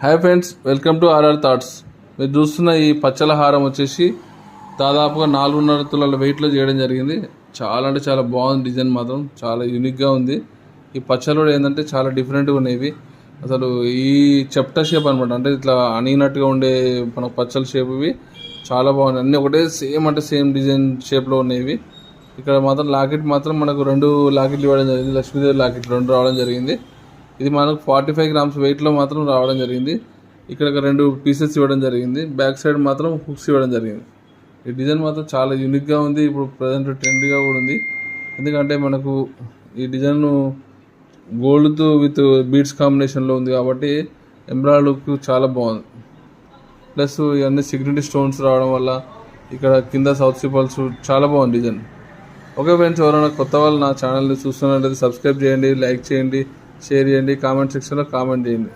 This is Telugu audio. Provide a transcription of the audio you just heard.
Hi friends, welcome to RR thoughts. మీరు చూస్తున్న ఈ పచ్చల హారం వచ్చేసి దాదాపుగా 4.5 తులాల వెయిట్లో చేయడం జరిగింది. చాలా అంటే చాలా బాగుంది. డిజైన్ మాత్రం చాలా యూనిక్గా ఉంది. ఈ పచ్చలు కూడా ఏంటంటే చాలా డిఫరెంట్గా ఉన్నాయి. అసలు ఈ చెప్టా షేప్ అనమాట, అంటే ఇట్లా అణిగినట్టుగా ఉండే మన పచ్చల షేప్ ఇవి చాలా బాగున్నాయి. అన్నీ ఒకటే సేమ్ అంటే సేమ్ డిజైన్ షేప్లో ఉన్నాయి. ఇక్కడ మాత్రం లాకెట్ మాత్రం మనకు 2 లాకెట్లు ఇవ్వడం జరిగింది. లక్ష్మీదేవి లాకెట్ 2 రావడం జరిగింది. ఇది మనకు 45 గ్రామ్స్ వెయిట్లో మాత్రం రావడం జరిగింది. ఇక్కడ 2 పీసెస్ ఇవ్వడం జరిగింది. బ్యాక్ సైడ్ మాత్రం హుక్స్ ఇవ్వడం జరిగింది. ఈ డిజైన్ మాత్రం చాలా యూనిక్గా ఉంది. ఇప్పుడు ప్రజెంట్ ట్రెండ్గా కూడా ఉంది. ఎందుకంటే మనకు ఈ డిజైన్ గోల్డ్తో విత్ బీడ్స్ కాంబినేషన్లో ఉంది కాబట్టి ఎంబ్రాయిడరీ లుక్ చాలా బాగుంది. ప్లస్ ఇవన్నీ సిగ్నిటీ స్టోన్స్ రావడం వల్ల ఇక్కడ కింద సౌత్ సిపల్స్ చాలా బాగుంది డిజైన్. ఓకే ఫ్రెండ్స్, ఎవరైనా కొత్త వాళ్ళు నా ఛానల్ని చూస్తున్నట్లయితే సబ్స్క్రైబ్ చేయండి, లైక్ చేయండి, షేర్ చేయండి, కామెంట్ సెక్షన్లో కామెంట్ చేయండి.